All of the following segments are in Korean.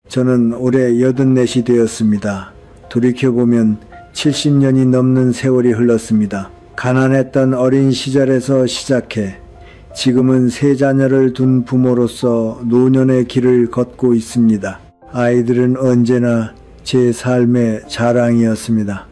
저는 올해 84이 되었습니다. 돌이켜보면 70년이 넘는 세월이 흘렀습니다. 가난했던 어린 시절에서 시작해 지금은 세 자녀를 둔 부모로서 노년의 길을 걷고 있습니다. 아이들은 언제나 제 삶의 자랑이었습니다.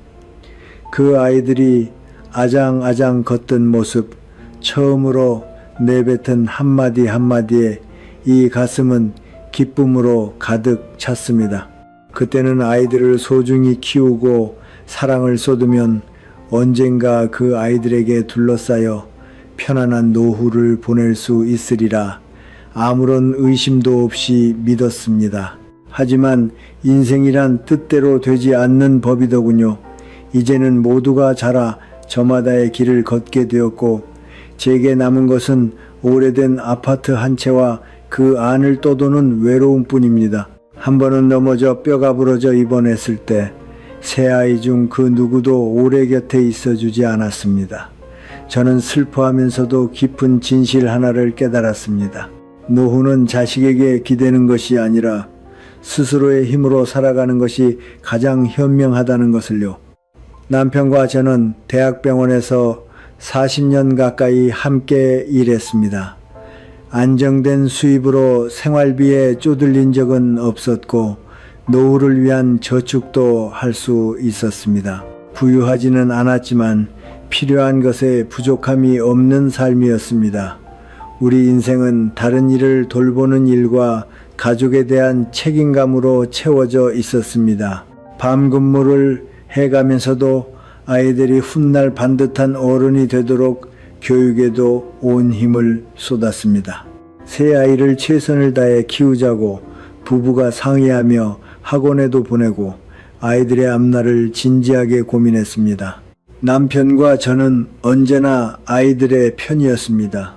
그 아이들이 아장아장 걷던 모습, 처음으로 내뱉은 한마디 한마디에 이 가슴은 기쁨으로 가득 찼습니다. 그때는 아이들을 소중히 키우고 사랑을 쏟으면 언젠가 그 아이들에게 둘러싸여 편안한 노후를 보낼 수 있으리라 아무런 의심도 없이 믿었습니다. 하지만 인생이란 뜻대로 되지 않는 법이더군요. 이제는 모두가 자라 저마다의 길을 걷게 되었고 제게 남은 것은 오래된 아파트 한 채와 그 안을 떠도는 외로움뿐입니다. 한 번은 넘어져 뼈가 부러져 입원했을 때 세 아이 중 그 누구도 오래 곁에 있어주지 않았습니다. 저는 슬퍼하면서도 깊은 진실 하나를 깨달았습니다. 노후는 자식에게 기대는 것이 아니라 스스로의 힘으로 살아가는 것이 가장 현명하다는 것을요. 남편과 저는 대학병원에서 40년 가까이 함께 일했습니다. 안정된 수입으로 생활비에 쪼들린 적은 없었고 노후를 위한 저축도 할 수 있었습니다. 부유하지는 않았지만 필요한 것에 부족함이 없는 삶이었습니다. 우리 인생은 다른 이를 돌보는 일과 가족에 대한 책임감으로 채워져 있었습니다. 밤 근무를 해가면서도 아이들이 훗날 반듯한 어른이 되도록 교육에도 온 힘을 쏟았습니다. 세 아이를 최선을 다해 키우자고 부부가 상의하며 학원에도 보내고 아이들의 앞날을 진지하게 고민했습니다. 남편과 저는 언제나 아이들의 편이었습니다.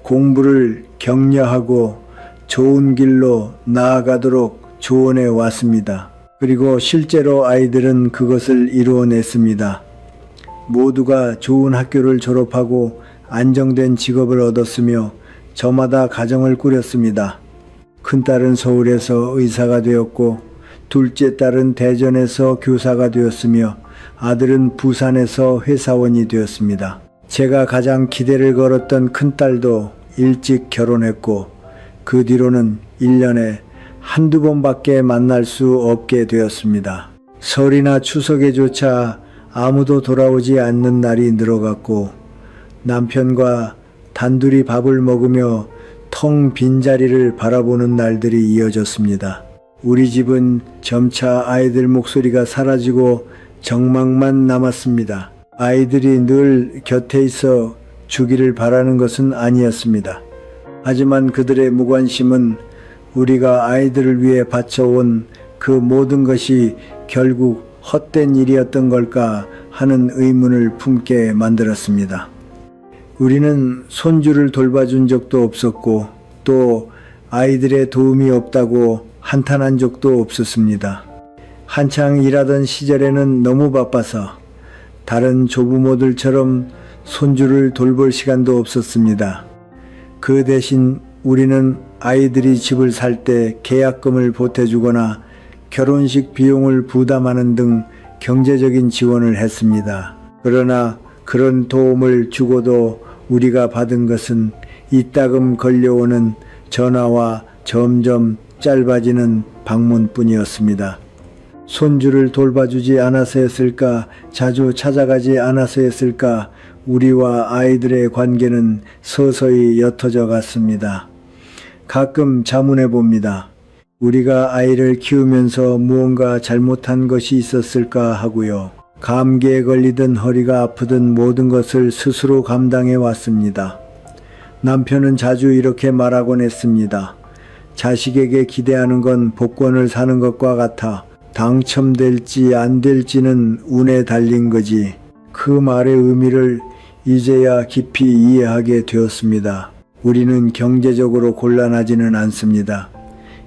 공부를 격려하고 좋은 길로 나아가도록 조언해 왔습니다. 그리고 실제로 아이들은 그것을 이루어냈습니다. 모두가 좋은 학교를 졸업하고 안정된 직업을 얻었으며 저마다 가정을 꾸렸습니다. 큰딸은 서울에서 의사가 되었고 둘째 딸은 대전에서 교사가 되었으며 아들은 부산에서 회사원이 되었습니다. 제가 가장 기대를 걸었던 큰딸도 일찍 결혼했고 그 뒤로는 1년에 한두 번밖에 만날 수 없게 되었습니다. 설이나 추석에조차 아무도 돌아오지 않는 날이 늘어갔고 남편과 단둘이 밥을 먹으며 텅 빈 자리를 바라보는 날들이 이어졌습니다. 우리 집은 점차 아이들 목소리가 사라지고 정막만 남았습니다. 아이들이 늘 곁에 있어 주기를 바라는 것은 아니었습니다. 하지만 그들의 무관심은 우리가 아이들을 위해 바쳐온 그 모든 것이 결국 헛된 일이었던 걸까 하는 의문을 품게 만들었습니다. 우리는 손주를 돌봐준 적도 없었고 또 아이들의 도움이 없다고 한탄한 적도 없었습니다. 한창 일하던 시절에는 너무 바빠서 다른 조부모들처럼 손주를 돌볼 시간도 없었습니다. 그 대신 우리는 아이들이 집을 살 때 계약금을 보태주거나 결혼식 비용을 부담하는 등 경제적인 지원을 했습니다. 그러나 그런 도움을 주고도 우리가 받은 것은 이따금 걸려오는 전화와 점점 짧아지는 방문뿐이었습니다. 손주를 돌봐주지 않아서였을까, 자주 찾아가지 않아서였을까, 우리와 아이들의 관계는 서서히 옅어져 갔습니다. 가끔 자문해 봅니다. 우리가 아이를 키우면서 무언가 잘못한 것이 있었을까 하고요. 감기에 걸리든 허리가 아프든 모든 것을 스스로 감당해 왔습니다. 남편은 자주 이렇게 말하곤 했습니다. 자식에게 기대하는 건 복권을 사는 것과 같아 당첨될지 안 될지는 운에 달린 거지. 그 말의 의미를 이제야 깊이 이해하게 되었습니다. 우리는 경제적으로 곤란하지는 않습니다.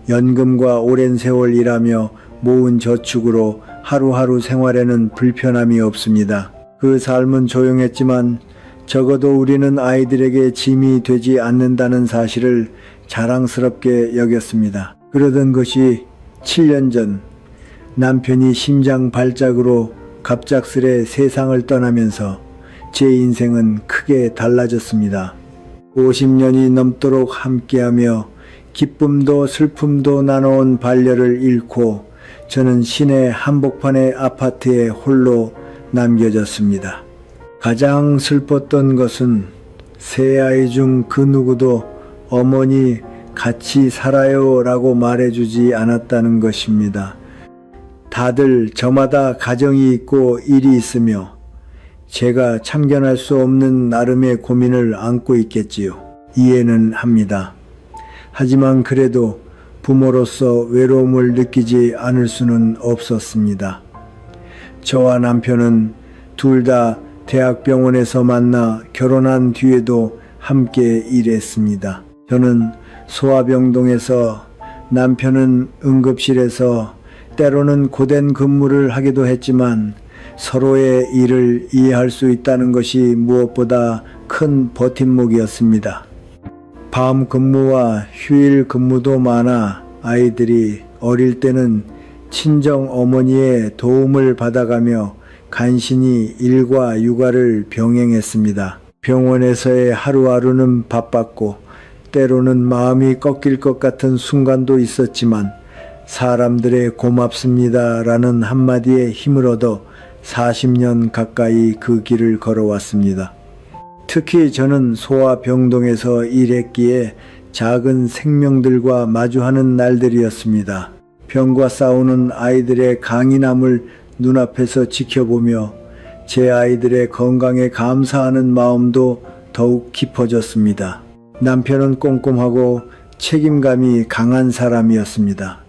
연금과 오랜 세월 일하며 모은 저축으로 하루하루 생활에는 불편함이 없습니다. 그 삶은 조용했지만 적어도 우리는 아이들에게 짐이 되지 않는다는 사실을 자랑스럽게 여겼습니다. 그러던 것이 7년 전 남편이 심장 발작으로 갑작스레 세상을 떠나면서 제 인생은 크게 달라졌습니다. 50년이 넘도록 함께하며 기쁨도 슬픔도 나눠온 반려를 잃고 저는 시내 한복판의 아파트에 홀로 남겨졌습니다. 가장 슬펐던 것은 세 아이 중 그 누구도 어머니 같이 살아요 라고 말해주지 않았다는 것입니다. 다들 저마다 가정이 있고 일이 있으며 제가 참견할 수 없는 나름의 고민을 안고 있겠지요. 이해는 합니다. 하지만 그래도 부모로서 외로움을 느끼지 않을 수는 없었습니다. 저와 남편은 둘 다 대학병원에서 만나 결혼한 뒤에도 함께 일했습니다. 저는 소아병동에서, 남편은 응급실에서 때로는 고된 근무를 하기도 했지만 서로의 일을 이해할 수 있다는 것이 무엇보다 큰 버팀목이었습니다. 밤 근무와 휴일 근무도 많아 아이들이 어릴 때는 친정 어머니의 도움을 받아가며 간신히 일과 육아를 병행했습니다. 병원에서의 하루하루는 바빴고 때로는 마음이 꺾일 것 같은 순간도 있었지만 사람들의 고맙습니다 라는 한마디에 힘을 얻어 40년 가까이 그 길을 걸어왔습니다. 특히 저는 소아병동에서 일했기에 작은 생명들과 마주하는 날들이었습니다. 병과 싸우는 아이들의 강인함을 눈앞에서 지켜보며 제 아이들의 건강에 감사하는 마음도 더욱 깊어졌습니다. 남편은 꼼꼼하고 책임감이 강한 사람이었습니다.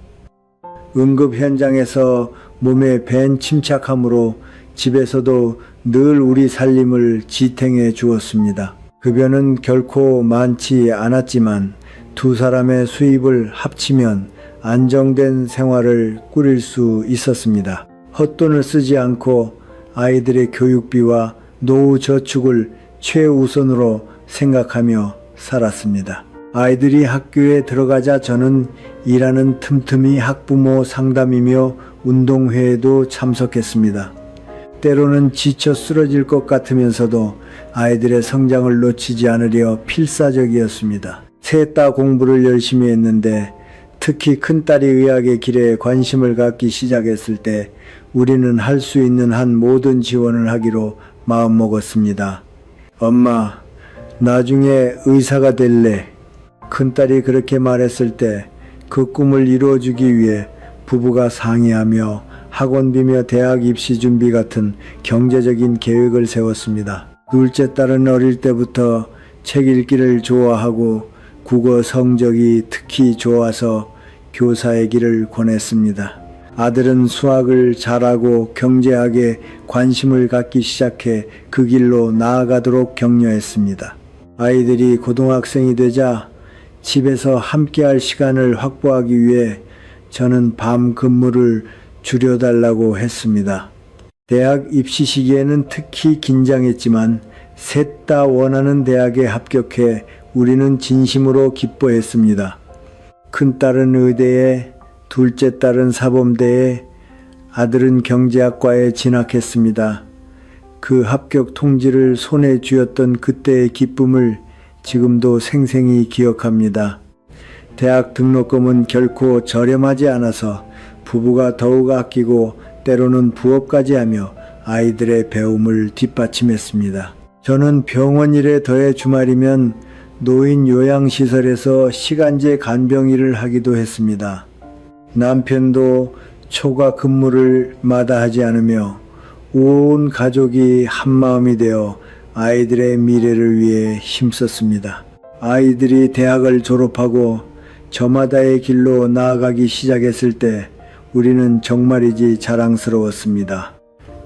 응급 현장에서 몸에 밴 침착함으로 집에서도 늘 우리 살림을 지탱해 주었습니다. 급여는 결코 많지 않았지만 두 사람의 수입을 합치면 안정된 생활을 꾸릴 수 있었습니다. 헛돈을 쓰지 않고 아이들의 교육비와 노후 저축을 최우선으로 생각하며 살았습니다. 아이들이 학교에 들어가자 저는 일하는 틈틈이 학부모 상담이며 운동회에도 참석했습니다. 때로는 지쳐 쓰러질 것 같으면서도 아이들의 성장을 놓치지 않으려 필사적이었습니다. 셋 다 공부를 열심히 했는데 특히 큰딸이 의학의 길에 관심을 갖기 시작했을 때 우리는 할 수 있는 한 모든 지원을 하기로 마음먹었습니다. 엄마, 나중에 의사가 될래. 큰딸이 그렇게 말했을 때 그 꿈을 이루어주기 위해 부부가 상의하며 학원비며 대학 입시 준비 같은 경제적인 계획을 세웠습니다. 둘째 딸은 어릴 때부터 책 읽기를 좋아하고 국어 성적이 특히 좋아서 교사의 길을 권했습니다. 아들은 수학을 잘하고 경제학에 관심을 갖기 시작해 그 길로 나아가도록 격려했습니다. 아이들이 고등학생이 되자 집에서 함께할 시간을 확보하기 위해 저는 밤 근무를 줄여달라고 했습니다. 대학 입시 시기에는 특히 긴장했지만 셋 다 원하는 대학에 합격해 우리는 진심으로 기뻐했습니다. 큰딸은 의대에, 둘째 딸은 사범대에, 아들은 경제학과에 진학했습니다. 그 합격 통지를 손에 쥐었던 그때의 기쁨을 지금도 생생히 기억합니다. 대학 등록금은 결코 저렴하지 않아서 부부가 더욱 아끼고 때로는 부업까지 하며 아이들의 배움을 뒷받침했습니다. 저는 병원 일에 더해 주말이면 노인 요양시설에서 시간제 간병 일을 하기도 했습니다. 남편도 초과 근무를 마다하지 않으며 온 가족이 한마음이 되어 아이들의 미래를 위해 힘썼습니다. 아이들이 대학을 졸업하고 저마다의 길로 나아가기 시작했을 때 우리는 정말이지 자랑스러웠습니다.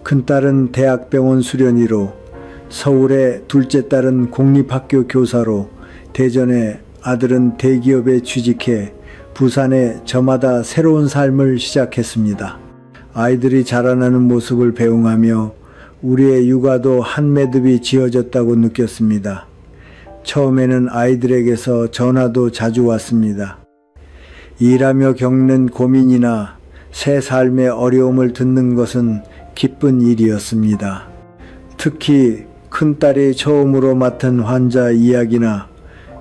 큰딸은 대학병원 수련의로, 서울의 둘째 딸은 공립학교 교사로, 대전에 아들은 대기업에 취직해 부산에 저마다 새로운 삶을 시작했습니다. 아이들이 자라나는 모습을 배웅하며 우리의 육아도 한 매듭이 지어졌다고 느꼈습니다. 처음에는 아이들에게서 전화도 자주 왔습니다. 일하며 겪는 고민이나 새 삶의 어려움을 듣는 것은 기쁜 일이었습니다. 특히 큰딸이 처음으로 맡은 환자 이야기나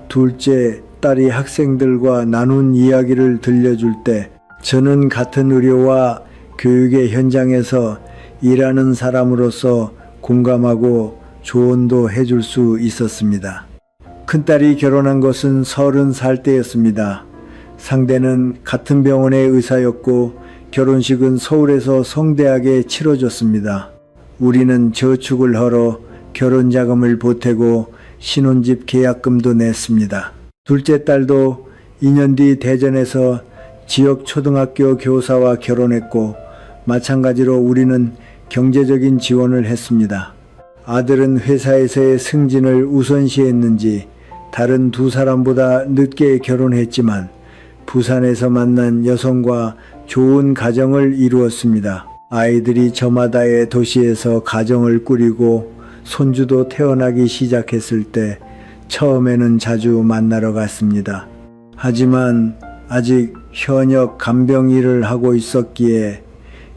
둘째 딸이 학생들과 나눈 이야기를 들려줄 때 저는 같은 의료와 교육의 현장에서 일하는 사람으로서 공감하고 조언도 해줄 수 있었습니다. 큰딸이 결혼한 것은 30살 때였습니다. 상대는 같은 병원의 의사였고 결혼식은 서울에서 성대하게 치러졌습니다. 우리는 저축을 헐어 결혼자금을 보태고 신혼집 계약금도 냈습니다. 둘째 딸도 2년 뒤 대전에서 지역 초등학교 교사와 결혼했고 마찬가지로 우리는 경제적인 지원을 했습니다. 아들은 회사에서의 승진을 우선시했는지 다른 두 사람보다 늦게 결혼했지만 부산에서 만난 여성과 좋은 가정을 이루었습니다. 아이들이 저마다의 도시에서 가정을 꾸리고 손주도 태어나기 시작했을 때 처음에는 자주 만나러 갔습니다. 하지만 아직 현역 간병 일을 하고 있었기에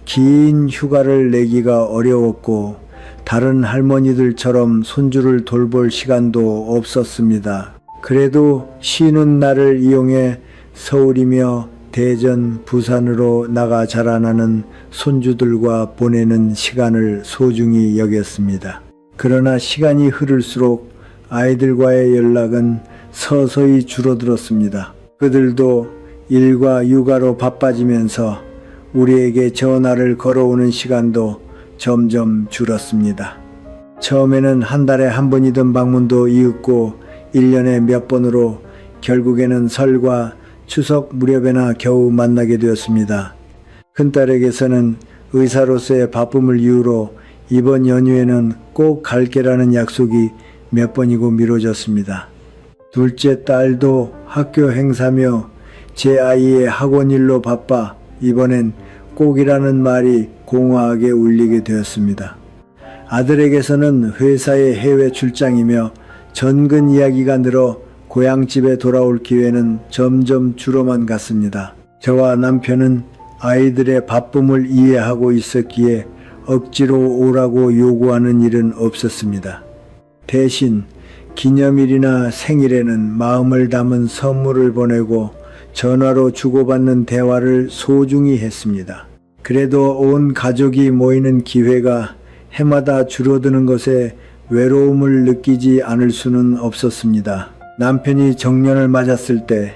긴 휴가를 내기가 어려웠고 다른 할머니들처럼 손주를 돌볼 시간도 없었습니다. 그래도 쉬는 날을 이용해 서울이며 대전, 부산으로 나가 자라나는 손주들과 보내는 시간을 소중히 여겼습니다. 그러나 시간이 흐를수록 아이들과의 연락은 서서히 줄어들었습니다. 그들도 일과 육아로 바빠지면서 우리에게 전화를 걸어오는 시간도 점점 줄었습니다. 처음에는 한 달에 한 번이던 방문도 이윽고 1년에 몇 번으로 결국에는 설과 추석 무렵에나 겨우 만나게 되었습니다. 큰딸에게서는 의사로서의 바쁨을 이유로 이번 연휴에는 꼭 갈게라는 약속이 몇 번이고 미뤄졌습니다. 둘째 딸도 학교 행사며 제 아이의 학원 일로 바빠 이번엔 꼭이라는 말이 공허하게 울리게 되었습니다. 아들에게서는 회사의 해외 출장이며 전근 이야기가 늘어 고향집에 돌아올 기회는 점점 줄어만 갔습니다. 저와 남편은 아이들의 바쁨을 이해하고 있었기에 억지로 오라고 요구하는 일은 없었습니다. 대신 기념일이나 생일에는 마음을 담은 선물을 보내고 전화로 주고받는 대화를 소중히 했습니다. 그래도 온 가족이 모이는 기회가 해마다 줄어드는 것에 외로움을 느끼지 않을 수는 없었습니다. 남편이 정년을 맞았을 때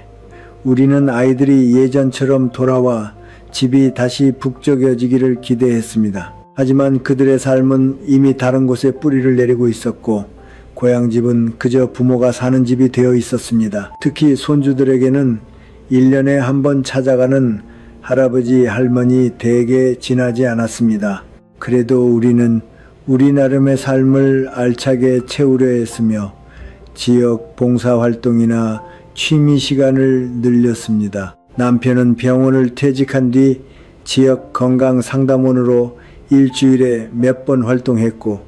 우리는 아이들이 예전처럼 돌아와 집이 다시 북적여지기를 기대했습니다. 하지만 그들의 삶은 이미 다른 곳에 뿌리를 내리고 있었고 고향집은 그저 부모가 사는 집이 되어 있었습니다. 특히 손주들에게는 1년에 한 번 찾아가는 할아버지 할머니 댁에 지나지 않았습니다. 그래도 우리는 우리 나름의 삶을 알차게 채우려 했으며 지역 봉사활동이나 취미 시간을 늘렸습니다. 남편은 병원을 퇴직한 뒤 지역 건강상담원으로 일주일에 몇 번 활동했고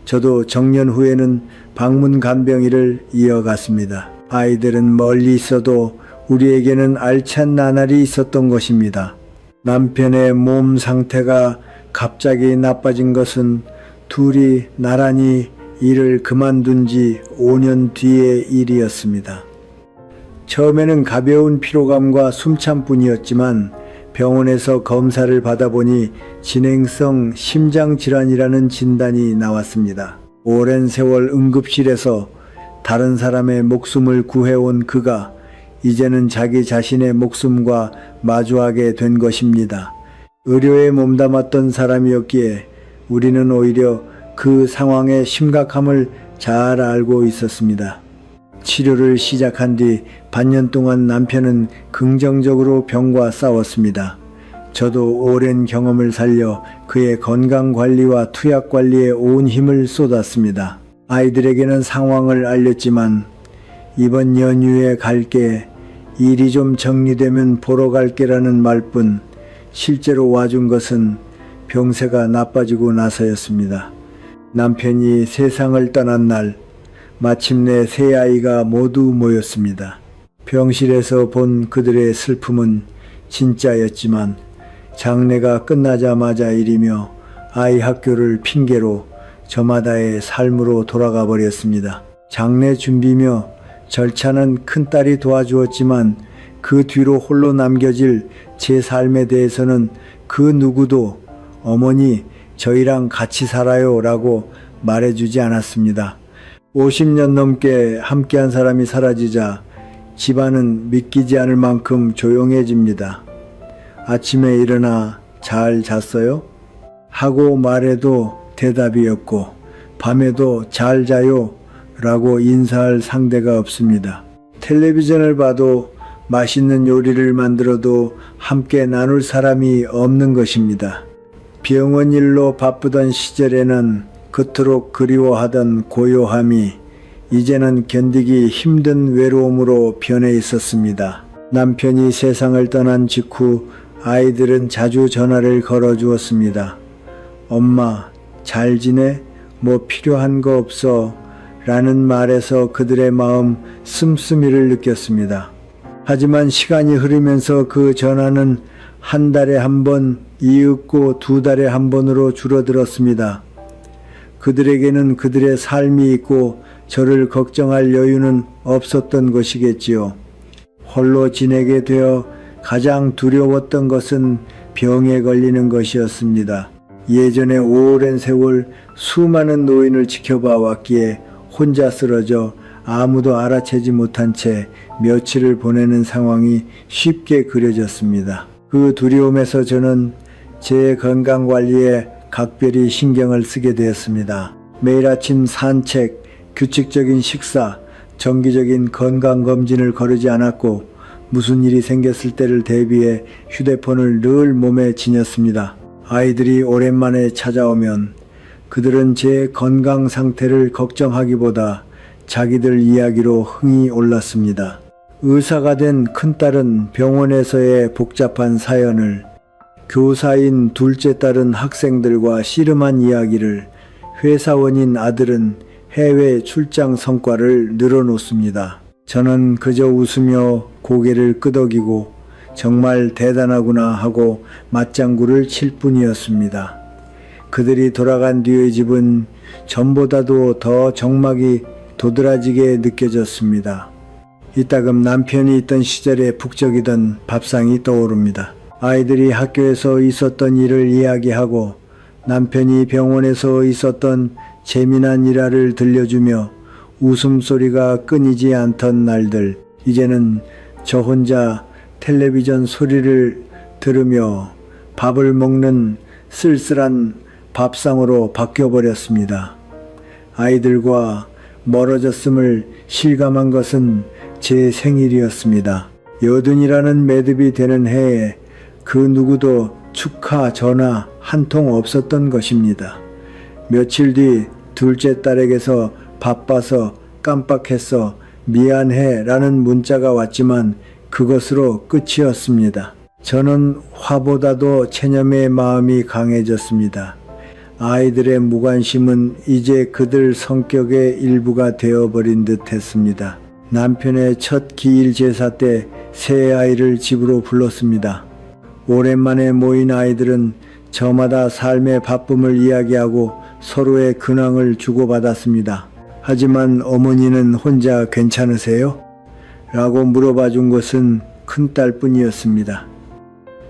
저도 정년 후에는 방문 간병일을 이어갔습니다. 아이들은 멀리 있어도 우리에게는 알찬 나날이 있었던 것입니다. 남편의 몸 상태가 갑자기 나빠진 것은 둘이 나란히 일을 그만둔 지 5년 뒤의 일이었습니다. 처음에는 가벼운 피로감과 숨참뿐이었지만 병원에서 검사를 받아보니 진행성 심장질환이라는 진단이 나왔습니다. 오랜 세월 응급실에서 다른 사람의 목숨을 구해온 그가 이제는 자기 자신의 목숨과 마주하게 된 것입니다. 의료에 몸담았던 사람이었기에 우리는 오히려 그 상황의 심각함을 잘 알고 있었습니다. 치료를 시작한 뒤 반년 동안 남편은 긍정적으로 병과 싸웠습니다. 저도 오랜 경험을 살려 그의 건강관리와 투약관리에 온 힘을 쏟았습니다. 아이들에게는 상황을 알렸지만 이번 연휴에 갈게, 일이 좀 정리되면 보러 갈게라는 말뿐 실제로 와준 것은 병세가 나빠지고 나서였습니다. 남편이 세상을 떠난 날 마침내 세 아이가 모두 모였습니다. 병실에서 본 그들의 슬픔은 진짜였지만 장례가 끝나자마자 일이며 아이 학교를 핑계로 저마다의 삶으로 돌아가 버렸습니다. 장례 준비며 절차는 큰딸이 도와주었지만 그 뒤로 홀로 남겨질 제 삶에 대해서는 그 누구도 어머니 저희랑 같이 살아요 라고 말해주지 않았습니다. 50년 넘게 함께한 사람이 사라지자 집안은 믿기지 않을 만큼 조용해집니다. 아침에 일어나 잘 잤어요? 하고 말해도 대답이 없고 밤에도 잘 자요? 라고 인사할 상대가 없습니다. 텔레비전을 봐도 맛있는 요리를 만들어도 함께 나눌 사람이 없는 것입니다. 병원 일로 바쁘던 시절에는 그토록 그리워하던 고요함이 이제는 견디기 힘든 외로움으로 변해 있었습니다. 남편이 세상을 떠난 직후 아이들은 자주 전화를 걸어주었습니다. 엄마, 잘 지내? 뭐 필요한 거 없어? 라는 말에서 그들의 마음 씀씀이를 느꼈습니다. 하지만 시간이 흐르면서 그 전화는 한 달에 한 번, 이윽고 두 달에 한 번으로 줄어들었습니다. 그들에게는 그들의 삶이 있고 저를 걱정할 여유는 없었던 것이겠지요. 홀로 지내게 되어 가장 두려웠던 것은 병에 걸리는 것이었습니다. 예전에 오랜 세월 수많은 노인을 지켜봐 왔기에 혼자 쓰러져 아무도 알아채지 못한 채 며칠을 보내는 상황이 쉽게 그려졌습니다. 그 두려움에서 저는 제 건강관리에 각별히 신경을 쓰게 되었습니다. 매일 아침 산책, 규칙적인 식사, 정기적인 건강검진을 거르지 않았고 무슨 일이 생겼을 때를 대비해 휴대폰을 늘 몸에 지녔습니다. 아이들이 오랜만에 찾아오면 그들은 제 건강 상태를 걱정하기보다 자기들 이야기로 흥이 올랐습니다. 의사가 된 큰딸은 병원에서의 복잡한 사연을, 교사인 둘째 딸은 학생들과 씨름한 이야기를, 회사원인 아들은 해외 출장 성과를 늘어놓습니다. 저는 그저 웃으며 고개를 끄덕이고 정말 대단하구나 하고 맞장구를 칠 뿐이었습니다. 그들이 돌아간 뒤의 집은 전보다도 더 적막이 도드라지게 느껴졌습니다. 이따금 남편이 있던 시절에 북적이던 밥상이 떠오릅니다. 아이들이 학교에서 있었던 일을 이야기하고 남편이 병원에서 있었던 재미난 일화를 들려주며 웃음소리가 끊이지 않던 날들, 이제는 저 혼자 텔레비전 소리를 들으며 밥을 먹는 쓸쓸한 밥상으로 바뀌어버렸습니다. 아이들과 멀어졌음을 실감한 것은 제 생일이었습니다. 여든이라는 매듭이 되는 해에 그 누구도 축하 전화 한 통 없었던 것입니다. 며칠 뒤 둘째 딸에게서 바빠서 깜빡했어 미안해 라는 문자가 왔지만 그것으로 끝이었습니다. 저는 화보다도 체념의 마음이 강해졌습니다. 아이들의 무관심은 이제 그들 성격의 일부가 되어버린 듯 했습니다. 남편의 첫 기일 제사 때 새 아이를 집으로 불렀습니다. 오랜만에 모인 아이들은 저마다 삶의 바쁨을 이야기하고 서로의 근황을 주고받았습니다. 하지만 어머니는 혼자 괜찮으세요? 라고 물어봐 준 것은 큰딸뿐이었습니다.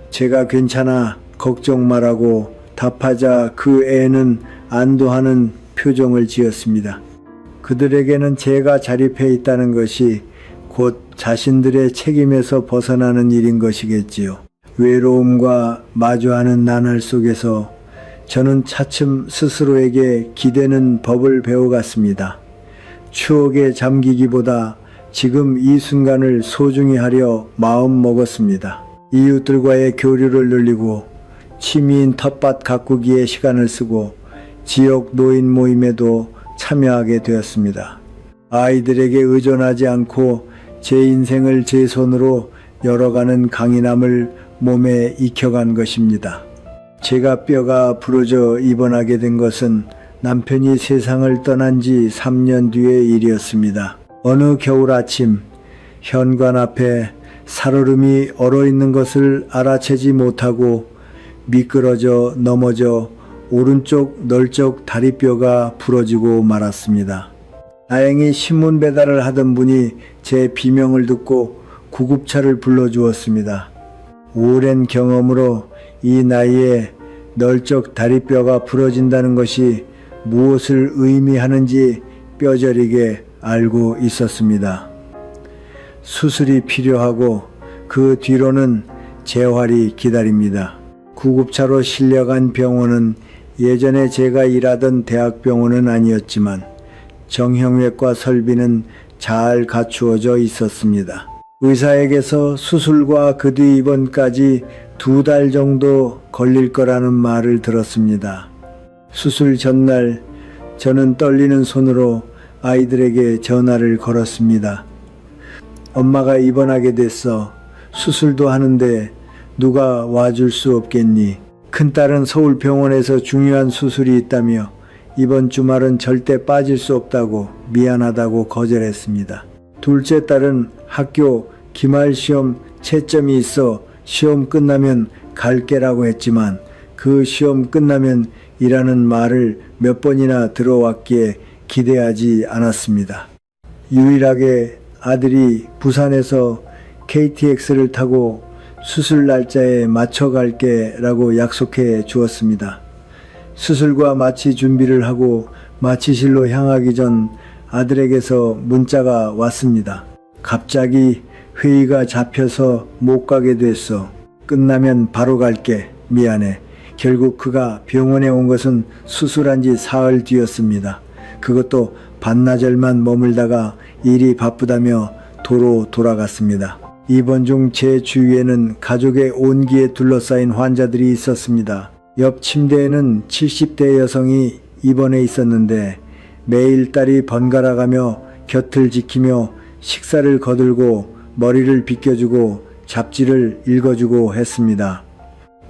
제가 괜찮아, 걱정 말라고 답하자 그 애는 안도하는 표정을 지었습니다. 그들에게는 제가 자립해 있다는 것이 곧 자신들의 책임에서 벗어나는 일인 것이겠지요. 외로움과 마주하는 나날 속에서 저는 차츰 스스로에게 기대는 법을 배워갔습니다. 추억에 잠기기보다 지금 이 순간을 소중히 하려 마음 먹었습니다. 이웃들과의 교류를 늘리고 취미인 텃밭 가꾸기에 시간을 쓰고 지역 노인 모임에도 참여하게 되었습니다. 아이들에게 의존하지 않고 제 인생을 제 손으로 열어가는 강인함을 몸에 익혀간 것입니다. 제가 뼈가 부러져 입원하게 된 것은 남편이 세상을 떠난 지 3년 뒤의 일이었습니다. 어느 겨울 아침 현관 앞에 살얼음이 얼어있는 것을 알아채지 못하고 미끄러져 넘어져 오른쪽 널쩍 다리뼈가 부러지고 말았습니다. 다행히 신문 배달을 하던 분이 제 비명을 듣고 구급차를 불러주었습니다. 오랜 경험으로 이 나이에 널쩍 다리뼈가 부러진다는 것이 무엇을 의미하는지 뼈저리게 알고 있었습니다. 수술이 필요하고 그 뒤로는 재활이 기다립니다. 구급차로 실려간 병원은 예전에 제가 일하던 대학병원은 아니었지만 정형외과 설비는 잘 갖추어져 있었습니다. 의사에게서 수술과 그 뒤 입원까지 2달 정도 걸릴 거라는 말을 들었습니다. 수술 전날 저는 떨리는 손으로 아이들에게 전화를 걸었습니다. 엄마가 입원하게 됐어. 수술도 하는데 누가 와줄 수 없겠니? 큰딸은 서울병원에서 중요한 수술이 있다며 이번 주말은 절대 빠질 수 없다고 미안하다고 거절했습니다. 둘째 딸은 학교 기말시험 채점이 있어 시험 끝나면 갈게라고 했지만 그 시험 끝나면 이라는 말을 몇 번이나 들어왔기에 기대하지 않았습니다. 유일하게 아들이 부산에서 KTX를 타고 수술 날짜에 맞춰 갈게 라고 약속해 주었습니다. 수술과 마취 준비를 하고 마취실로 향하기 전 아들에게서 문자가 왔습니다. 갑자기 회의가 잡혀서 못 가게 됐어. 끝나면 바로 갈게. 미안해. 결국 그가 병원에 온 것은 수술한 지 사흘 뒤였습니다. 그것도 반나절만 머물다가 일이 바쁘다며 도로 돌아갔습니다. 입원 중 제 주위에는 가족의 온기에 둘러싸인 환자들이 있었습니다. 옆 침대에는 70대 여성이 입원해 있었는데 매일 딸이 번갈아 가며 곁을 지키며 식사를 거들고 머리를 빗겨주고 잡지를 읽어주고 했습니다.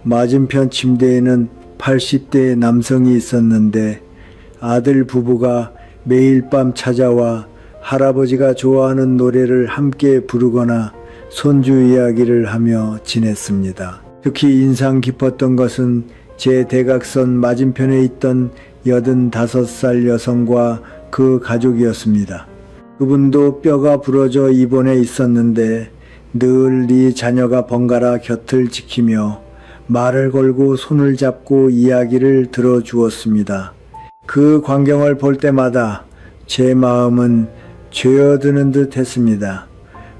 맞은편 침대에는 80대 남성이 있었는데 아들 부부가 매일 밤 찾아와 할아버지가 좋아하는 노래를 함께 부르거나 손주 이야기를 하며 지냈습니다. 특히 인상 깊었던 것은 제 대각선 맞은편에 있던 85살 여성과 그 가족이었습니다. 그분도 뼈가 부러져 입원해 있었는데 늘 이 자녀가 번갈아 곁을 지키며 말을 걸고 손을 잡고 이야기를 들어주었습니다. 그 광경을 볼 때마다 제 마음은 죄어드는 듯 했습니다.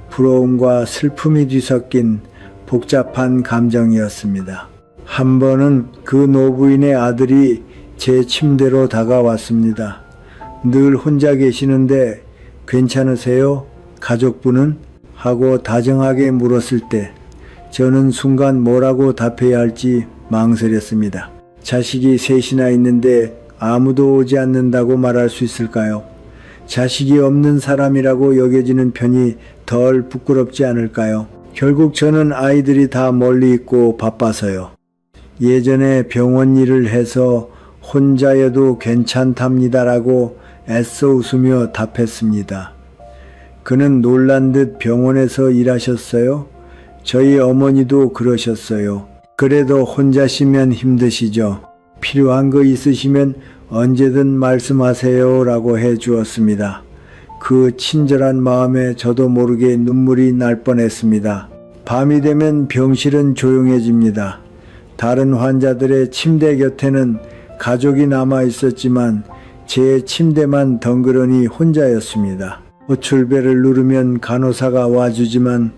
부러움과 슬픔이 뒤섞인 복잡한 감정이었습니다. 한 번은 그 노부인의 아들이 제 침대로 다가왔습니다. 늘 혼자 계시는데 괜찮으세요? 가족분은? 하고 다정하게 물었을 때 저는 순간 뭐라고 답해야 할지 망설였습니다. 자식이 셋이나 있는데 아무도 오지 않는다고 말할 수 있을까요? 자식이 없는 사람이라고 여겨지는 편이 덜 부끄럽지 않을까요? 결국 저는 아이들이 다 멀리 있고 바빠서요. 예전에 병원 일을 해서 혼자여도 괜찮답니다라고 애써 웃으며 답했습니다. 그는 놀란 듯 병원에서 일하셨어요? 저희 어머니도 그러셨어요. 그래도 혼자시면 힘드시죠? 필요한 거 있으시면 언제든 말씀하세요 라고 해 주었습니다. 그 친절한 마음에 저도 모르게 눈물이 날 뻔했습니다. 밤이 되면 병실은 조용해집니다. 다른 환자들의 침대 곁에는 가족이 남아 있었지만 제 침대만 덩그러니 혼자였습니다. 호출벨을 누르면 간호사가 와주지만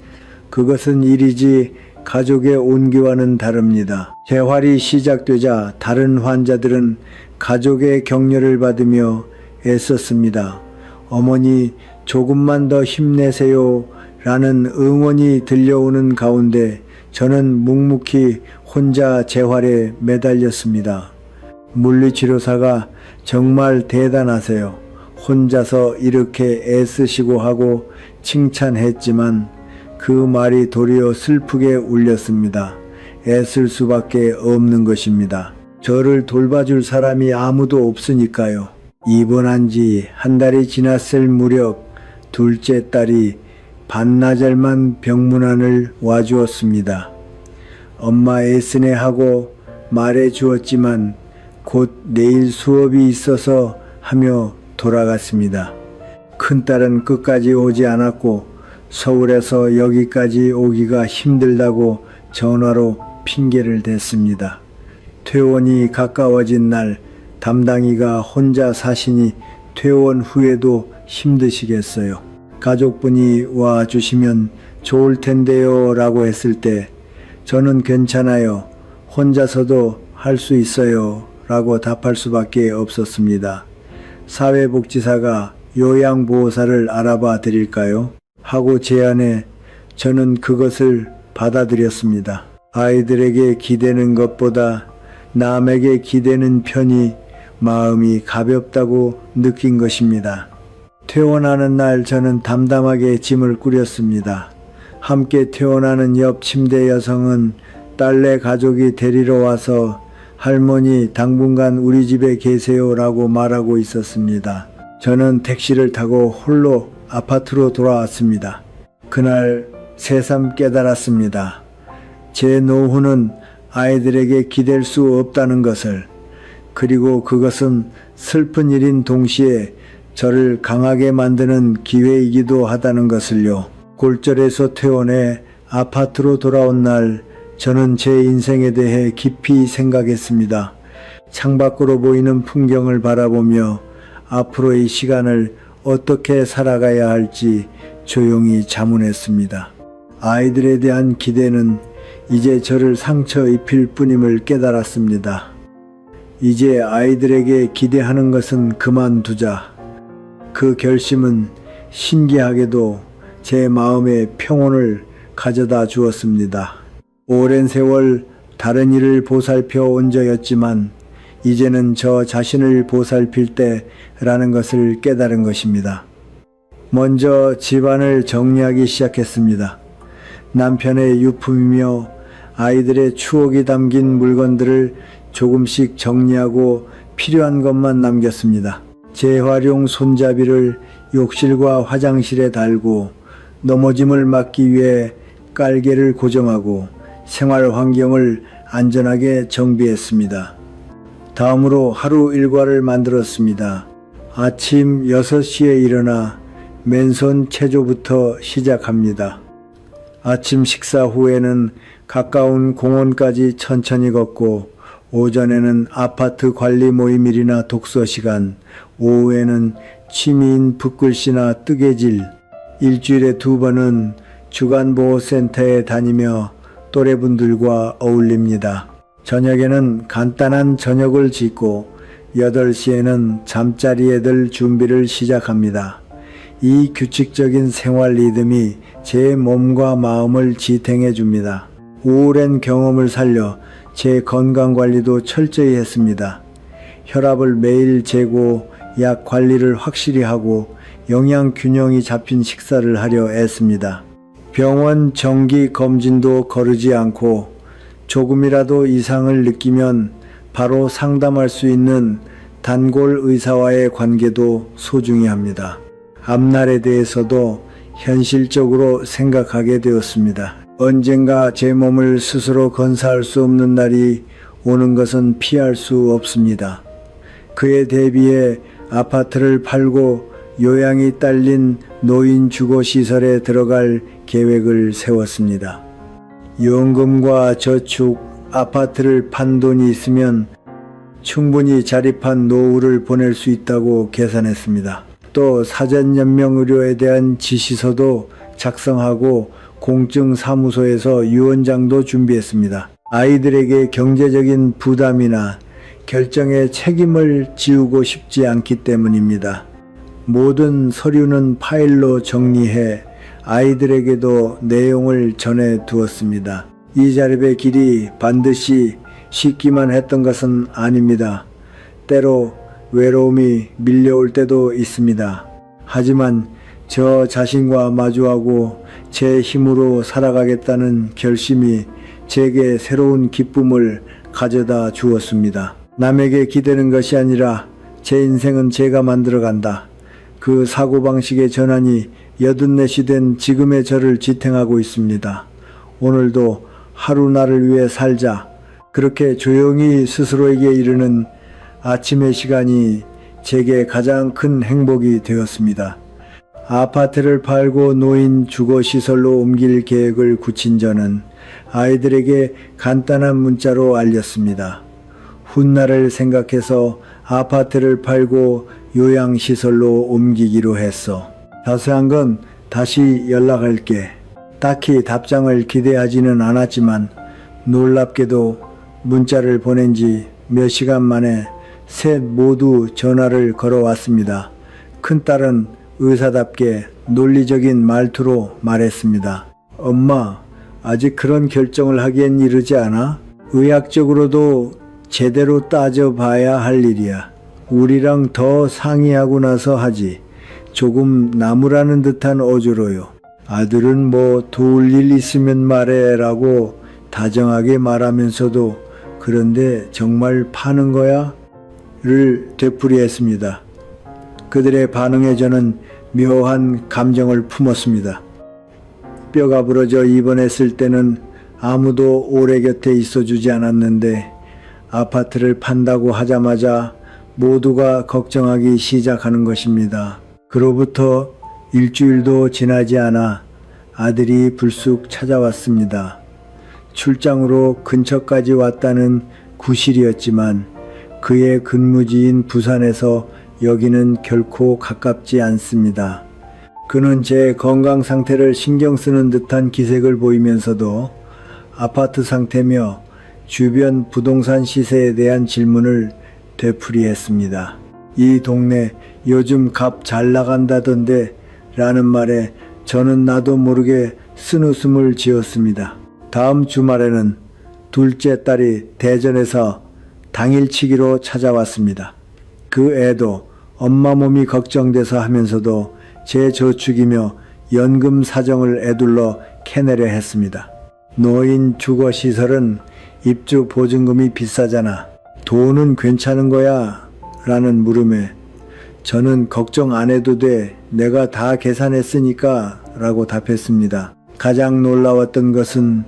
그것은 일이지 가족의 온기와는 다릅니다. 재활이 시작되자 다른 환자들은 가족의 격려를 받으며 애썼습니다. 어머니 조금만 더 힘내세요 라는 응원이 들려오는 가운데 저는 묵묵히 혼자 재활에 매달렸습니다. 물리치료사가 정말 대단하세요. 혼자서 이렇게 애쓰시고 하고 칭찬했지만 그 말이 도리어 슬프게 울렸습니다. 애쓸 수밖에 없는 것입니다. 저를 돌봐줄 사람이 아무도 없으니까요. 입원한 지 한 달이 지났을 무렵 둘째 딸이 반나절만 병문안을 와주었습니다. 엄마 애쓰네 하고 말해 주었지만 곧 내일 수업이 있어서 하며 돌아갔습니다. 큰딸은 끝까지 오지 않았고 서울에서 여기까지 오기가 힘들다고 전화로 핑계를 댔습니다. 퇴원이 가까워진 날 담당이가 혼자 사시니 퇴원 후에도 힘드시겠어요. 가족분이 와주시면 좋을 텐데요 라고 했을 때 저는 괜찮아요. 혼자서도 할 수 있어요 라고 답할 수밖에 없었습니다. 사회복지사가 요양보호사를 알아봐 드릴까요? 하고 제안해 저는 그것을 받아들였습니다. 아이들에게 기대는 것보다 남에게 기대는 편이 마음이 가볍다고 느낀 것입니다. 퇴원하는 날 저는 담담하게 짐을 꾸렸습니다. 함께 퇴원하는 옆 침대 여성은 딸네 가족이 데리러 와서 할머니 당분간 우리 집에 계세요 라고 말하고 있었습니다. 저는 택시를 타고 홀로 아파트로 돌아왔습니다. 그날 새삼 깨달았습니다. 제 노후는 아이들에게 기댈 수 없다는 것을, 그리고 그것은 슬픈 일인 동시에 저를 강하게 만드는 기회이기도 하다는 것을요. 골절에서 퇴원해 아파트로 돌아온 날 저는 제 인생에 대해 깊이 생각했습니다. 창밖으로 보이는 풍경을 바라보며 앞으로의 시간을 어떻게 살아가야 할지 조용히 자문했습니다. 아이들에 대한 기대는 이제 저를 상처 입힐 뿐임을 깨달았습니다. 이제 아이들에게 기대하는 것은 그만두자. 그 결심은 신기하게도 제 마음에 평온을 가져다 주었습니다. 오랜 세월 다른 이를 보살펴 온 저였지만 이제는 저 자신을 보살필 때라는 것을 깨달은 것입니다. 먼저 집안을 정리하기 시작했습니다. 남편의 유품이며 아이들의 추억이 담긴 물건들을 조금씩 정리하고 필요한 것만 남겼습니다. 재활용 손잡이를 욕실과 화장실에 달고 넘어짐을 막기 위해 깔개를 고정하고 생활 환경을 안전하게 정비했습니다. 다음으로 하루 일과를 만들었습니다. 아침 6시에 일어나 맨손 체조부터 시작합니다. 아침 식사 후에는 가까운 공원까지 천천히 걷고 오전에는 아파트 관리 모임일이나 독서 시간, 오후에는 취미인 붓글씨나 뜨개질, 일주일에 2번은 주간보호센터에 다니며 또래분들과 어울립니다. 저녁에는 간단한 저녁을 짓고 8시에는 잠자리에 들 준비를 시작합니다. 이 규칙적인 생활 리듬이 제 몸과 마음을 지탱해 줍니다. 오랜 경험을 살려 제 건강관리도 철저히 했습니다. 혈압을 매일 재고 약 관리를 확실히 하고 영양균형이 잡힌 식사를 하려 애씁니다. 병원 정기 검진도 거르지 않고 조금이라도 이상을 느끼면 바로 상담할 수 있는 단골 의사와의 관계도 소중히 합니다. 앞날에 대해서도 현실적으로 생각하게 되었습니다. 언젠가 제 몸을 스스로 건사할 수 없는 날이 오는 것은 피할 수 없습니다. 그에 대비해 아파트를 팔고 요양이 딸린 노인 주거시설에 들어갈 계획을 세웠습니다. 연금과 저축, 아파트를 판 돈이 있으면 충분히 자립한 노후를 보낼 수 있다고 계산했습니다. 또 사전연명의료에 대한 지시서도 작성하고 공증사무소에서 유언장도 준비했습니다. 아이들에게 경제적인 부담이나 결정에 책임을 지우고 싶지 않기 때문입니다. 모든 서류는 파일로 정리해 아이들에게도 내용을 전해 두었습니다. 이 자립의 길이 반드시 쉽기만 했던 것은 아닙니다. 때로 외로움이 밀려올 때도 있습니다. 하지만 저 자신과 마주하고 제 힘으로 살아가겠다는 결심이 제게 새로운 기쁨을 가져다 주었습니다. 남에게 기대는 것이 아니라 제 인생은 제가 만들어간다. 그 사고방식의 전환이 84이 된 지금의 저를 지탱하고 있습니다. 오늘도 하루 나를 위해 살자. 그렇게 조용히 스스로에게 이르는 아침의 시간이 제게 가장 큰 행복이 되었습니다. 아파트를 팔고 노인 주거시설로 옮길 계획을 굳힌 저는 아이들에게 간단한 문자로 알렸습니다. 훗날을 생각해서 아파트를 팔고 요양시설로 옮기기로 했어. 자세한 건 다시 연락할게. 딱히 답장을 기대하지는 않았지만 놀랍게도 문자를 보낸 지 몇 시간 만에 셋 모두 전화를 걸어왔습니다. 큰딸은 의사답게 논리적인 말투로 말했습니다. 엄마, 아직 그런 결정을 하기엔 이르지 않아? 의학적으로도 제대로 따져봐야 할 일이야. 우리랑 더 상의하고 나서 하지. 조금 나무라는 듯한 어조로요. 아들은 뭐 도울 일 있으면 말해 라고 다정하게 말하면서도 그런데 정말 파는 거야? 를 되풀이했습니다. 그들의 반응에 저는 묘한 감정을 품었습니다. 뼈가 부러져 입원했을 때는 아무도 오래 곁에 있어주지 않았는데 아파트를 판다고 하자마자 모두가 걱정하기 시작하는 것입니다. 그로부터 일주일도 지나지 않아 아들이 불쑥 찾아왔습니다. 출장으로 근처까지 왔다는 구실이었지만 그의 근무지인 부산에서 여기는 결코 가깝지 않습니다. 그는 제 건강 상태를 신경 쓰는 듯한 기색을 보이면서도 아파트 상태며 주변 부동산 시세에 대한 질문을 되풀이했습니다. 이 동네 요즘 값 잘 나간다던데 라는 말에 저는 나도 모르게 쓴웃음을 지었습니다. 다음 주말에는 둘째 딸이 대전에서 당일치기로 찾아왔습니다. 그 애도 엄마 몸이 걱정돼서 하면서도 제 저축이며 연금 사정을 애둘러 캐내려 했습니다. 노인 주거시설은 입주 보증금이 비싸잖아. 돈은 괜찮은 거야? 라는 물음에 저는 걱정 안 해도 돼. 내가 다 계산했으니까 라고 답했습니다. 가장 놀라웠던 것은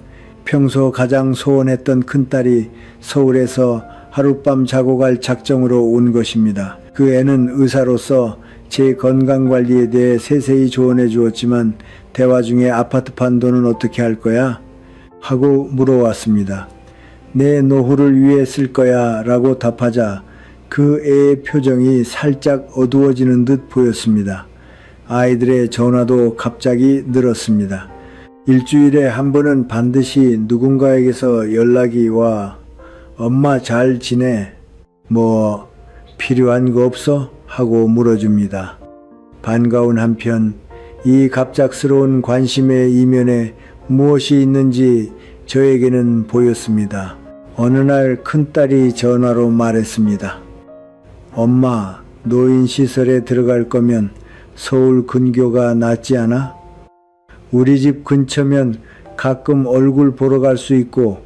평소 가장 소원했던 큰딸이 서울에서 하룻밤 자고 갈 작정으로 온 것입니다. 그 애는 의사로서 제 건강관리에 대해 세세히 조언해 주었지만 대화 중에 아파트 판도는 어떻게 할 거야? 하고 물어왔습니다. 내 노후를 위해 쓸 거야 라고 답하자 그 애의 표정이 살짝 어두워지는 듯 보였습니다. 아이들의 전화도 갑자기 늘었습니다. 일주일에 한 번은 반드시 누군가에게서 연락이 와 엄마 잘 지내? 뭐 필요한 거 없어? 하고 물어줍니다. 반가운 한편 이 갑작스러운 관심의 이면에 무엇이 있는지 저에게는 보였습니다. 어느 날 큰딸이 전화로 말했습니다. 엄마, 노인시설에 들어갈 거면 서울 근교가 낫지 않아? 우리 집 근처면 가끔 얼굴 보러 갈 수 있고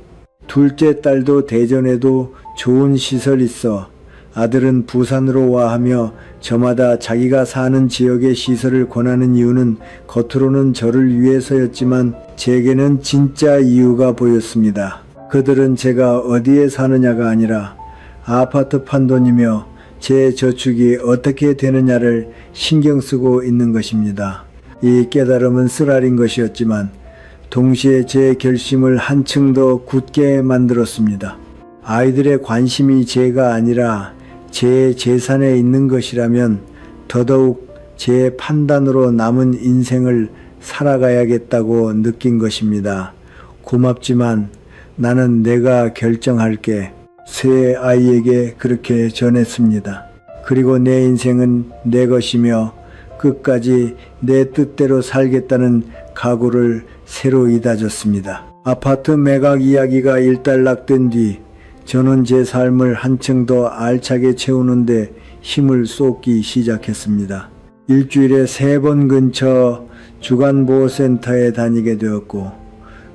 둘째 딸도 대전에도 좋은 시설 있어. 아들은 부산으로 와 하며 저마다 자기가 사는 지역의 시설을 권하는 이유는 겉으로는 저를 위해서였지만 제게는 진짜 이유가 보였습니다. 그들은 제가 어디에 사느냐가 아니라 아파트 판돈이며 제 저축이 어떻게 되느냐를 신경 쓰고 있는 것입니다. 이 깨달음은 쓰라린 것이었지만 동시에 제 결심을 한층 더 굳게 만들었습니다. 아이들의 관심이 제가 아니라 제 재산에 있는 것이라면 더더욱 제 판단으로 남은 인생을 살아가야겠다고 느낀 것입니다. 고맙지만 나는 내가 결정할게. 새 아이에게 그렇게 전했습니다. 그리고 내 인생은 내 것이며 끝까지 내 뜻대로 살겠다는 각오를 새로 이다졌습니다. 아파트 매각 이야기가 일단락된 뒤 저는 제 삶을 한층 더 알차게 채우는데 힘을 쏟기 시작했습니다. 일주일에 3번 근처 주간보호센터에 다니게 되었고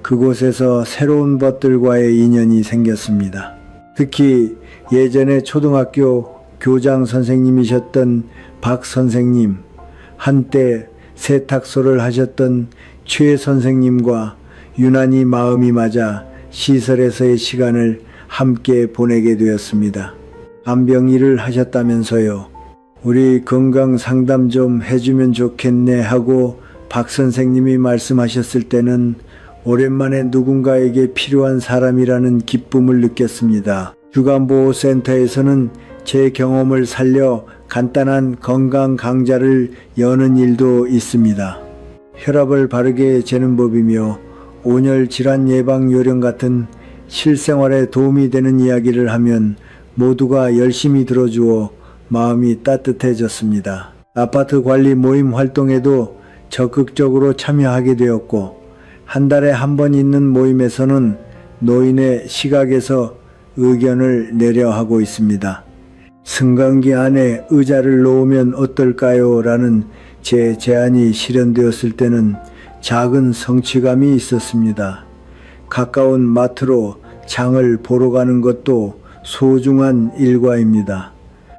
그곳에서 새로운 것들과의 인연이 생겼습니다. 특히 예전에 초등학교 교장 선생님이셨던 박 선생님, 한때 세탁소를 하셨던 최 선생님과 유난히 마음이 맞아 시설에서의 시간을 함께 보내게 되었습니다. 간병 일을 하셨다면서요. 우리 건강 상담 좀 해주면 좋겠네 하고 박 선생님이 말씀하셨을 때는 오랜만에 누군가에게 필요한 사람이라는 기쁨을 느꼈습니다. 주간보호센터에서는 제 경험을 살려 간단한 건강 강좌를 여는 일도 있습니다. 혈압을 바르게 재는 법이며 온열 질환 예방 요령 같은 실생활에 도움이 되는 이야기를 하면 모두가 열심히 들어주어 마음이 따뜻해졌습니다. 아파트 관리 모임 활동에도 적극적으로 참여하게 되었고 한 달에 한 번 있는 모임에서는 노인의 시각에서 의견을 내려 하고 있습니다. 승강기 안에 의자를 놓으면 어떨까요? 라는 제 제안이 실현되었을 때는 작은 성취감이 있었습니다. 가까운 마트로 장을 보러 가는 것도 소중한 일과입니다.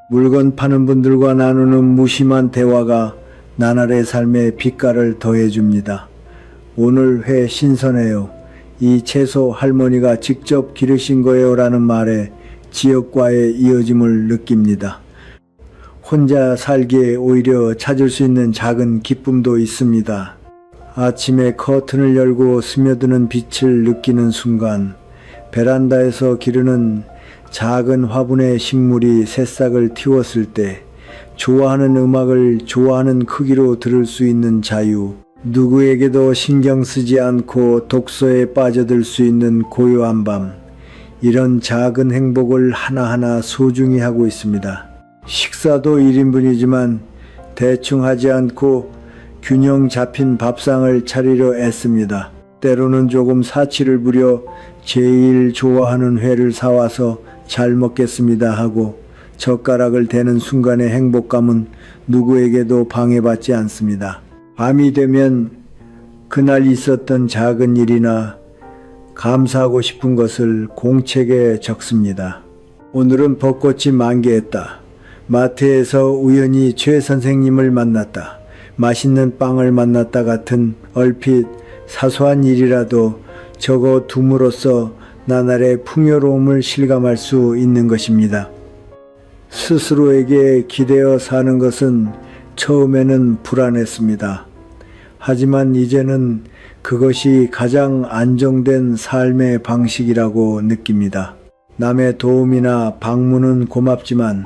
물건 파는 분들과 나누는 무심한 대화가 나날의 삶에 빛깔을 더해줍니다. 오늘 회 신선해요. 이 채소 할머니가 직접 기르신 거예요 라는 말에 지역과의 이어짐을 느낍니다. 혼자 살기에 오히려 찾을 수 있는 작은 기쁨도 있습니다. 아침에 커튼을 열고 스며드는 빛을 느끼는 순간 베란다에서 기르는 작은 화분의 식물이 새싹을 틔웠을 때 좋아하는 음악을 좋아하는 크기로 들을 수 있는 자유, 누구에게도 신경 쓰지 않고 독서에 빠져들 수 있는 고요한 밤, 이런 작은 행복을 하나하나 소중히 하고 있습니다. 식사도 1인분이지만 대충 하지 않고 균형 잡힌 밥상을 차리려 애씁니다. 때로는 조금 사치를 부려 제일 좋아하는 회를 사와서 잘 먹겠습니다 하고 젓가락을 대는 순간의 행복감은 누구에게도 방해받지 않습니다. 밤이 되면 그날 있었던 작은 일이나 감사하고 싶은 것을 공책에 적습니다. 오늘은 벚꽃이 만개했다. 마트에서 우연히 최 선생님을 만났다. 맛있는 빵을 만났다 같은 얼핏 사소한 일이라도 적어 둠으로써 나날의 풍요로움을 실감할 수 있는 것입니다. 스스로에게 기대어 사는 것은 처음에는 불안했습니다. 하지만 이제는 그것이 가장 안정된 삶의 방식이라고 느낍니다. 남의 도움이나 방문은 고맙지만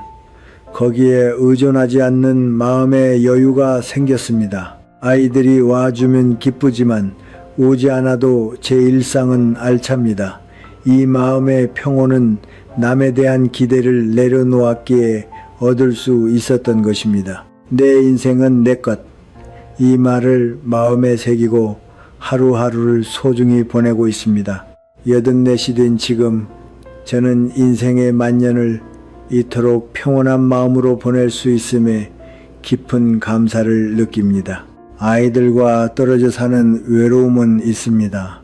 거기에 의존하지 않는 마음의 여유가 생겼습니다. 아이들이 와주면 기쁘지만 오지 않아도 제 일상은 알찹니다. 이 마음의 평온은 남에 대한 기대를 내려놓았기에 얻을 수 있었던 것입니다. 내 인생은 내 것. 이 말을 마음에 새기고 하루하루를 소중히 보내고 있습니다. 84이 된 지금 저는 인생의 만년을 이토록 평온한 마음으로 보낼 수 있음에 깊은 감사를 느낍니다. 아이들과 떨어져 사는 외로움은 있습니다.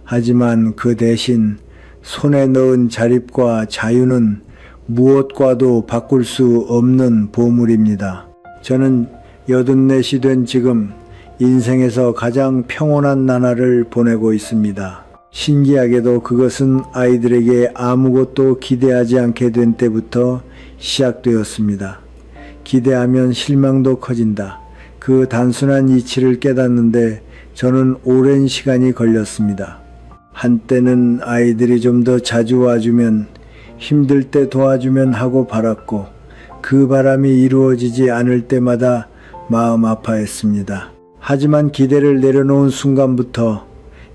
하지만 그 대신 손에 넣은 자립과 자유는 무엇과도 바꿀 수 없는 보물입니다. 저는 84이 된 지금 인생에서 가장 평온한 나날을 보내고 있습니다. 신기하게도 그것은 아이들에게 아무것도 기대하지 않게 된 때부터 시작되었습니다. 기대하면 실망도 커진다. 그 단순한 이치를 깨닫는데 저는 오랜 시간이 걸렸습니다. 한때는 아이들이 좀 더 자주 와주면, 힘들 때 도와주면 하고 바랐고 그 바람이 이루어지지 않을 때마다 마음 아파했습니다. 하지만 기대를 내려놓은 순간부터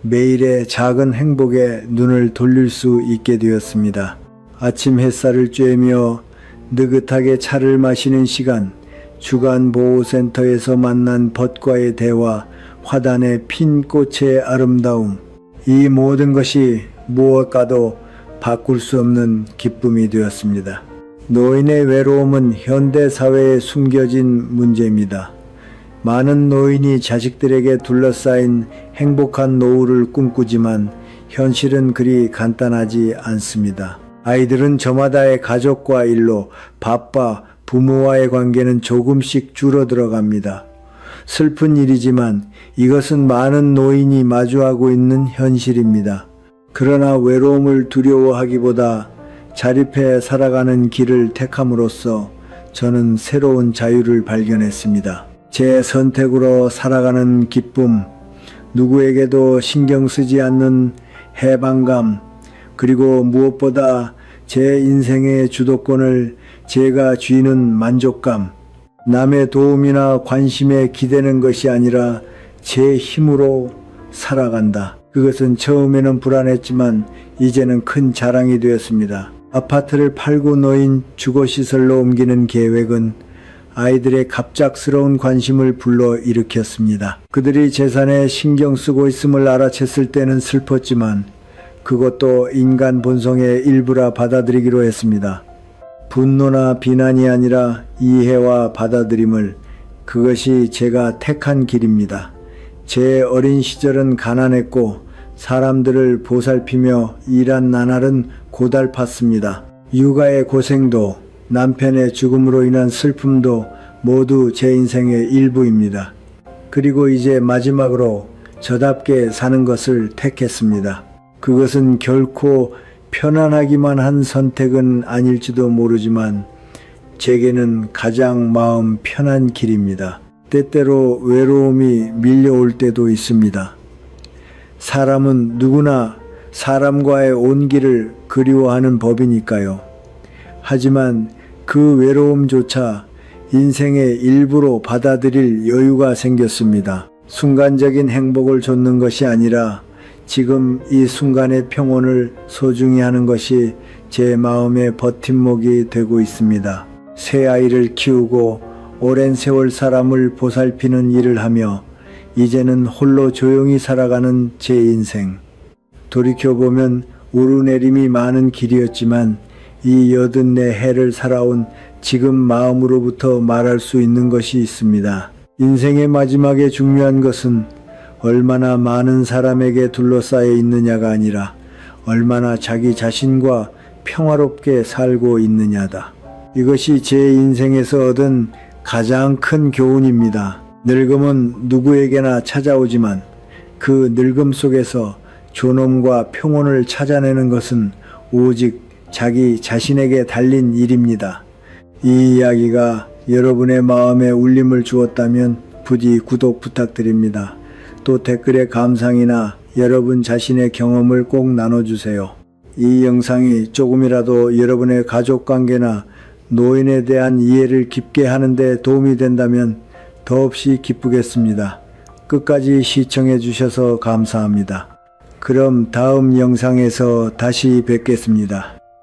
매일의 작은 행복에 눈을 돌릴 수 있게 되었습니다. 아침 햇살을 쬐며 느긋하게 차를 마시는 시간, 주간보호센터에서 만난 벗과의 대화, 화단의 핀 꽃의 아름다움, 이 모든 것이 무엇과도 바꿀 수 없는 기쁨이 되었습니다. 노인의 외로움은 현대사회에 숨겨진 문제입니다. 많은 노인이 자식들에게 둘러싸인 행복한 노후를 꿈꾸지만 현실은 그리 간단하지 않습니다. 아이들은 저마다의 가족과 일로 바빠 부모와의 관계는 조금씩 줄어들어갑니다. 슬픈 일이지만 이것은 많은 노인이 마주하고 있는 현실입니다. 그러나 외로움을 두려워하기보다 자립해 살아가는 길을 택함으로써 저는 새로운 자유를 발견했습니다. 제 선택으로 살아가는 기쁨, 누구에게도 신경 쓰지 않는 해방감, 그리고 무엇보다 제 인생의 주도권을 제가 쥐는 만족감, 남의 도움이나 관심에 기대는 것이 아니라 제 힘으로 살아간다. 그것은 처음에는 불안했지만 이제는 큰 자랑이 되었습니다. 아파트를 팔고 놓인 주거시설로 옮기는 계획은 아이들의 갑작스러운 관심을 불러일으켰습니다. 그들이 재산에 신경 쓰고 있음을 알아챘을 때는 슬펐지만 그것도 인간 본성의 일부라 받아들이기로 했습니다. 분노나 비난이 아니라 이해와 받아들임을, 그것이 제가 택한 길입니다. 제 어린 시절은 가난했고 사람들을 보살피며 일한 나날은 고달팠습니다. 육아의 고생도 남편의 죽음으로 인한 슬픔도 모두 제 인생의 일부입니다. 그리고 이제 마지막으로 저답게 사는 것을 택했습니다. 그것은 결코 편안하기만 한 선택은 아닐지도 모르지만 제게는 가장 마음 편한 길입니다. 때때로 외로움이 밀려올 때도 있습니다. 사람은 누구나 사람과의 온기를 그리워하는 법이니까요. 하지만 그 외로움조차 인생의 일부로 받아들일 여유가 생겼습니다. 순간적인 행복을 좇는 것이 아니라 지금 이 순간의 평온을 소중히 하는 것이 제 마음의 버팀목이 되고 있습니다. 새 아이를 키우고 오랜 세월 사람을 보살피는 일을 하며 이제는 홀로 조용히 살아가는 제 인생. 돌이켜보면 오르내림이 많은 길이었지만 이 84해를 살아온 지금 마음으로부터 말할 수 있는 것이 있습니다. 인생의 마지막에 중요한 것은 얼마나 많은 사람에게 둘러싸여 있느냐가 아니라 얼마나 자기 자신과 평화롭게 살고 있느냐다. 이것이 제 인생에서 얻은 가장 큰 교훈입니다. 늙음은 누구에게나 찾아오지만 그 늙음 속에서 존엄과 평온을 찾아내는 것은 오직 자기 자신에게 달린 일입니다. 이 이야기가 여러분의 마음에 울림을 주었다면 부디 구독 부탁드립니다. 또 댓글에 감상이나 여러분 자신의 경험을 꼭 나눠주세요. 이 영상이 조금이라도 여러분의 가족관계나 노인에 대한 이해를 깊게 하는 데 도움이 된다면 더없이 기쁘겠습니다. 끝까지 시청해 주셔서 감사합니다. 그럼 다음 영상에서 다시 뵙겠습니다.